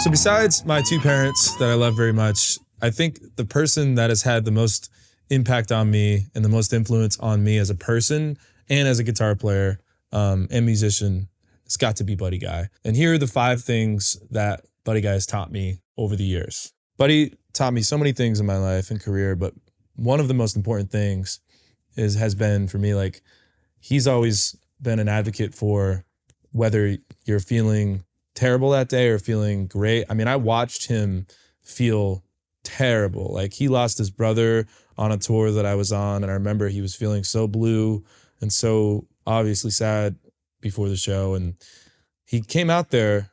So besides my two parents that I love very much, I think the person that has had the most impact on me and the most influence on me as a person and as a guitar player and musician, it's got to be Buddy Guy. And here are the 5 things that Buddy Guy has taught me over the years. Buddy taught me so many things in my life and career, but one of the most important things has been for me, like, he's always been an advocate for whether you're feeling terrible that day or feeling great. I mean, I watched him feel terrible. Like, he lost his brother on a tour that I was on, and I remember he was feeling so blue and so obviously sad before the show. And he came out there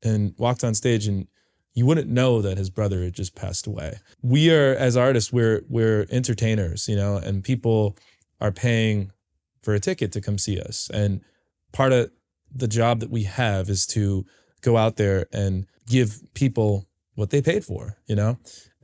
and walked on stage, and you wouldn't know that his brother had just passed away. We are, as artists, we're entertainers, you know, and people are paying for a ticket to come see us. And part of the job that we have is to go out there and give people what they paid for, you know?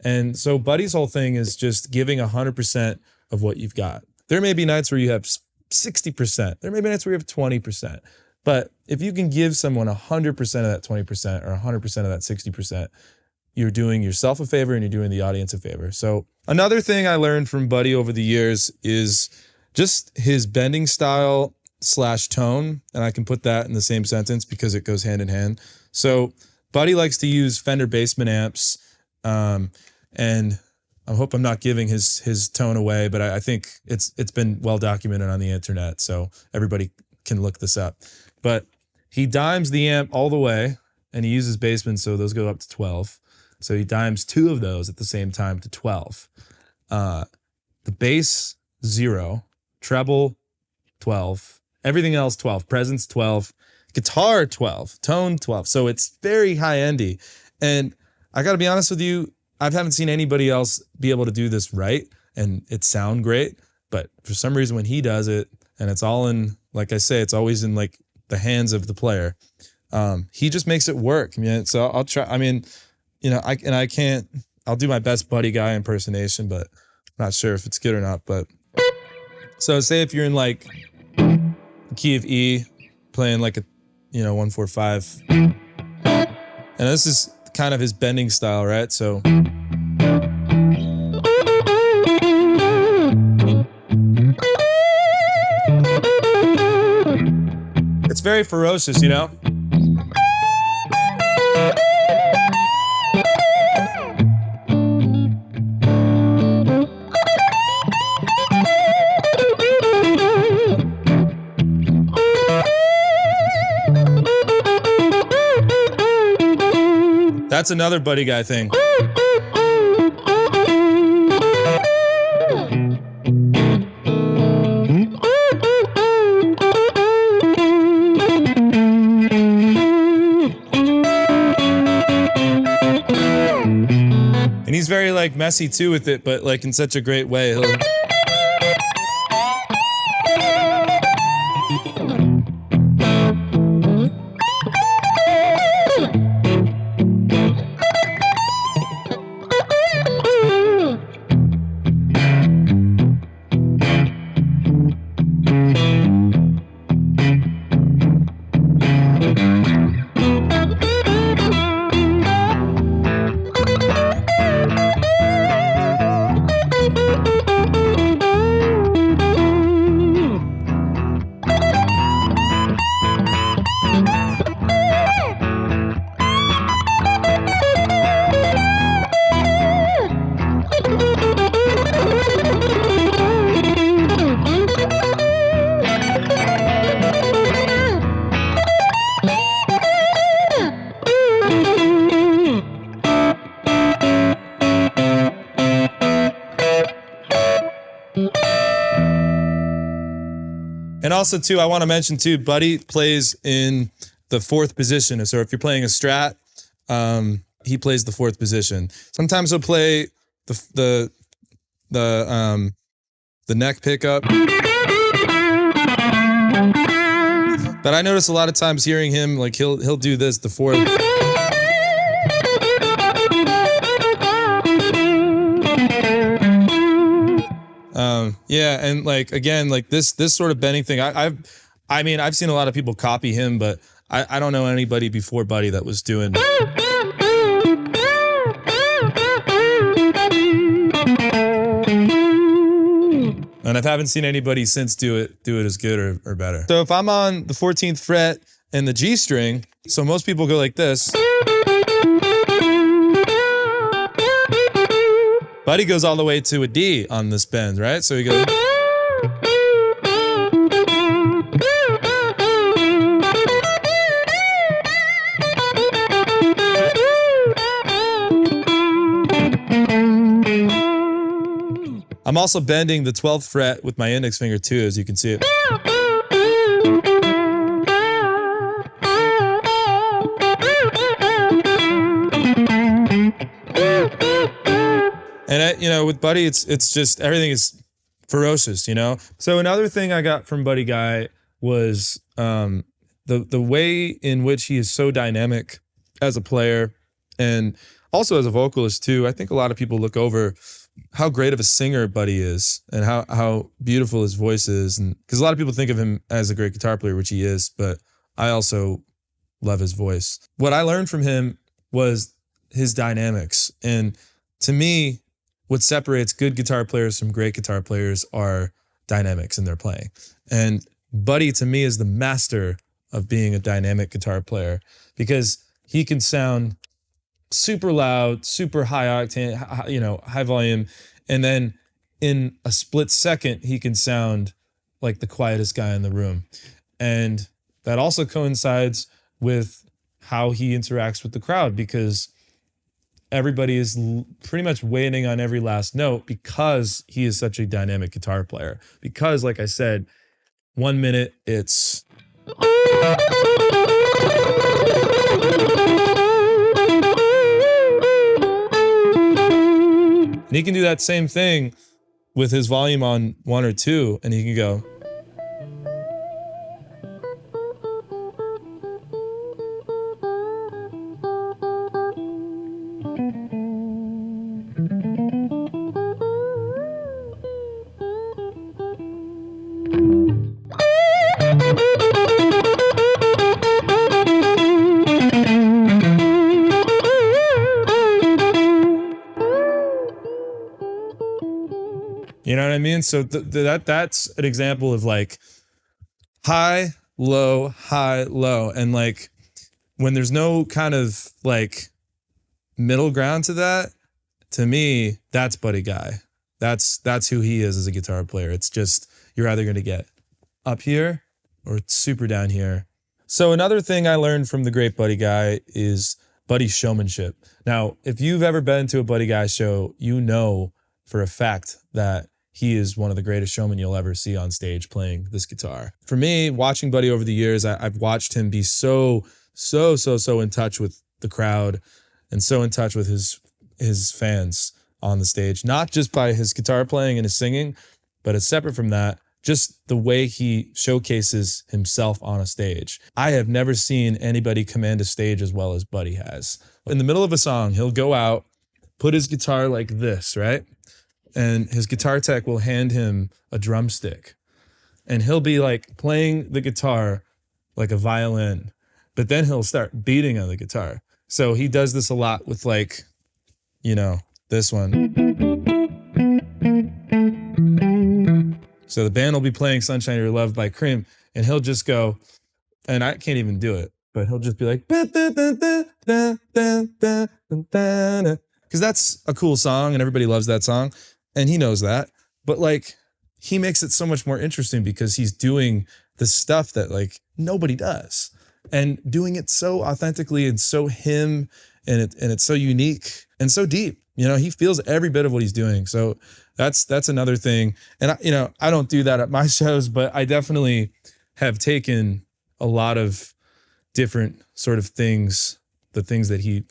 And so Buddy's whole thing is just giving 100% of what you've got. There may be nights where you have 60%. There may be nights where you have 20%. But if you can give someone 100% of that 20% or 100% of that 60%, you're doing yourself a favor and you're doing the audience a favor. So another thing I learned from Buddy over the years is just his bending style / tone. And I can put that in the same sentence because it goes hand in hand. So Buddy likes to use Fender Bassman amps. And I hope I'm not giving his tone away, but I think it's been well documented on the internet, so everybody can look this up. But he dimes the amp all the way, and he uses Bassman, so those go up to 12. So he dimes 2 of those at the same time to 12. The bass, 0. Treble, 12. Everything else, 12. Presence, 12. Guitar, 12. Tone, 12. So it's very high-endy. And I got to be honest with you, I haven't seen anybody else be able to do this right and it sound great. But for some reason, when he does it, and it's all in, like I say, it's always in like the hands of the player. He just makes it work. I mean, so I'll try. I mean, you know, I can't. I'll do my best Buddy Guy impersonation, but I'm not sure if it's good or not. But so say if you're in like the key of E, playing like a 1-4-5, and this is kind of his bending style, right? So it's very ferocious, you know? That's another Buddy Guy thing. And he's very like messy too with it, but like in such a great way. And also, too, I want to mention, too, Buddy plays in the 4th position. So if you're playing a Strat, he plays the 4th position. Sometimes he'll play the neck pickup. But I notice a lot of times hearing him, like he'll do this, the 4th. Yeah, and like again, like this sort of bending thing. I've seen a lot of people copy him, but I don't know anybody before Buddy that was doing And I haven't seen anybody since do it as good or better. So if I'm on the 14th fret and the G string, so most people go like this. Buddy goes all the way to a D on this bend, right? So he goes. I'm also bending the 12th fret with my index finger too, as you can see it. And you know, with Buddy, it's just everything is ferocious, you know. So another thing I got from Buddy Guy was the way in which he is so dynamic as a player and also as a vocalist too. I think a lot of people look over how great of a singer Buddy is and how beautiful his voice is, and because a lot of people think of him as a great guitar player, which he is, but I also love his voice. What I learned from him was his dynamics, and to me, what separates good guitar players from great guitar players are dynamics in their playing. And Buddy, to me, is the master of being a dynamic guitar player because he can sound super loud, super high octane, you know, high volume. And then in a split second, he can sound like the quietest guy in the room. And that also coincides with how he interacts with the crowd because everybody is pretty much waiting on every last note because he is such a dynamic guitar player. Because, like I said, 1 minute it's... And he can do that same thing with his volume on 1 or 2, and he can go... You know what I mean? So that's an example of like high, low, and like when there's no kind of like middle ground to that, to me, that's Buddy Guy. That's who he is as a guitar player. It's just, you're either gonna get up here or super down here. So another thing I learned from the great Buddy Guy is Buddy's showmanship. Now, if you've ever been to a Buddy Guy show, you know for a fact that he is one of the greatest showmen you'll ever see on stage playing this guitar. For me, watching Buddy over the years, I've watched him be so in touch with the crowd and so in touch with his fans on the stage, not just by his guitar playing and his singing, but as separate from that, just the way he showcases himself on a stage. I have never seen anybody command a stage as well as Buddy has. In the middle of a song, he'll go out, put his guitar like this, right? And his guitar tech will hand him a drumstick. And he'll be like playing the guitar like a violin, but then he'll start beating on the guitar. So he does this a lot with like, you know, this one. So the band will be playing Sunshine of Your Love by Cream, and he'll just go, and I can't even do it, but he'll just be like, because that's a cool song and everybody loves that song. And he knows that, but like he makes it so much more interesting because he's doing the stuff that like nobody does and doing it so authentically and so him, and it's so unique and so deep. You know, he feels every bit of what he's doing. So that's another thing. And I don't do that at my shows, but I definitely have taken a lot of different sort of things, the things that he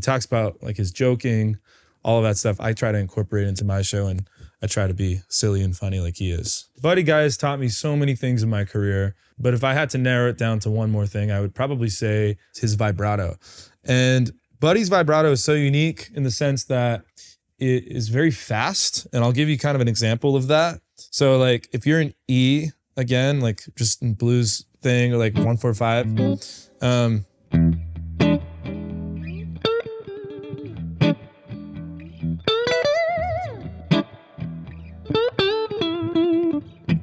talks about, like his joking, all of that stuff, I try to incorporate into my show, and I try to be silly and funny like he is. Buddy Guy has taught me so many things in my career, but if I had to narrow it down to one more thing, I would probably say his vibrato. And Buddy's vibrato is so unique in the sense that it is very fast, and I'll give you kind of an example of that. So like if you're in E, again, like just in blues thing, or like 1-4-5,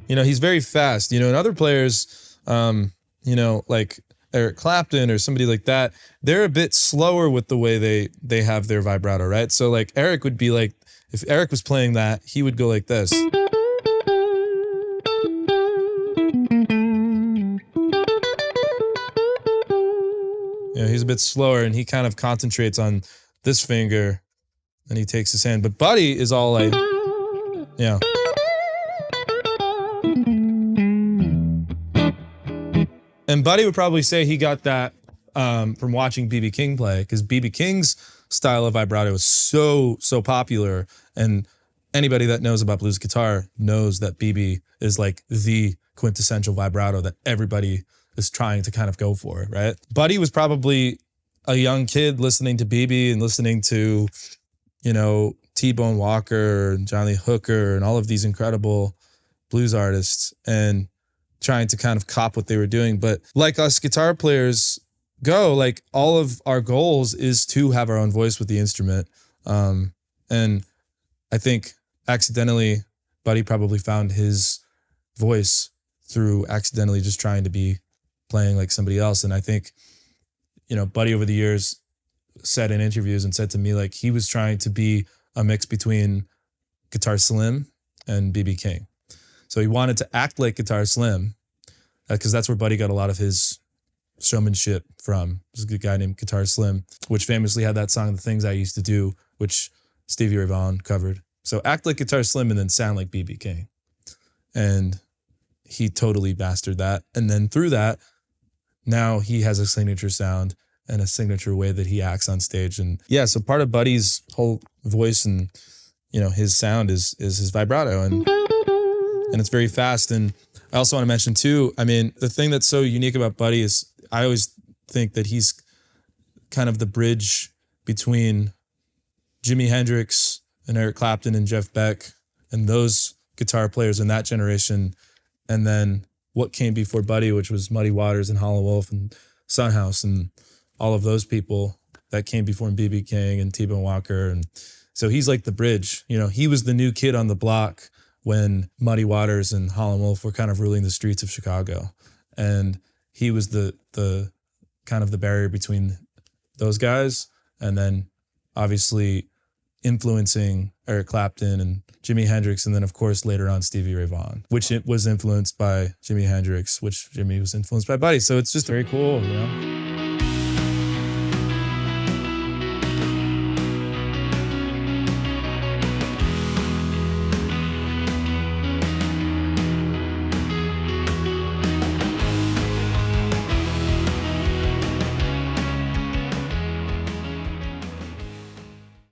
You know, he's very fast. You know, and other players, you know, like Eric Clapton or somebody like that, they're a bit slower with the way they have their vibrato, right? So like Eric would be like, if Eric was playing that, he would go like this. You know, he's a bit slower and he kind of concentrates on this finger and he takes his hand. But Buddy is all like, yeah. And Buddy would probably say he got that from watching B.B. King play, because B.B. King's style of vibrato is so popular, and anybody that knows about blues guitar knows that B.B. is like the quintessential vibrato that everybody is trying to kind of go for, right? Buddy was probably a young kid listening to B.B. and listening to, you know, T-Bone Walker and Johnny Hooker and all of these incredible blues artists, and trying to kind of cop what they were doing. But like us guitar players go, like all of our goals is to have our own voice with the instrument. And I think accidentally Buddy probably found his voice through accidentally just trying to be playing like somebody else. And I think, you know, Buddy over the years said in interviews and said to me, like, he was trying to be a mix between Guitar Slim and B.B. King. So he wanted to act like Guitar Slim, because that's where Buddy got a lot of his showmanship from. There's a good guy named Guitar Slim, which famously had that song, The Things I Used to Do, which Stevie Ray Vaughan covered. So act like Guitar Slim and then sound like B.B. King. And he totally mastered that. And then through that, now he has a signature sound and a signature way that he acts on stage. And yeah, so part of Buddy's whole voice and, you know, his sound is his vibrato, and it's very fast. And I also want to mention too, I mean, the thing that's so unique about Buddy is I always think that he's kind of the bridge between Jimi Hendrix and Eric Clapton and Jeff Beck and those guitar players in that generation, and then what came before Buddy, which was Muddy Waters and Howlin' Wolf and Sunhouse and all of those people that came before him, B.B. King and T-Bone Walker. And so he's like the bridge. You know, he was the new kid on the block when Muddy Waters and Howlin' Wolf were kind of ruling the streets of Chicago. And he was the kind of the barrier between those guys, and then obviously influencing Eric Clapton and Jimi Hendrix, and then of course later on Stevie Ray Vaughan, which it was influenced by Jimi Hendrix, which Jimi was influenced by Buddy. So it's just very cool, you know?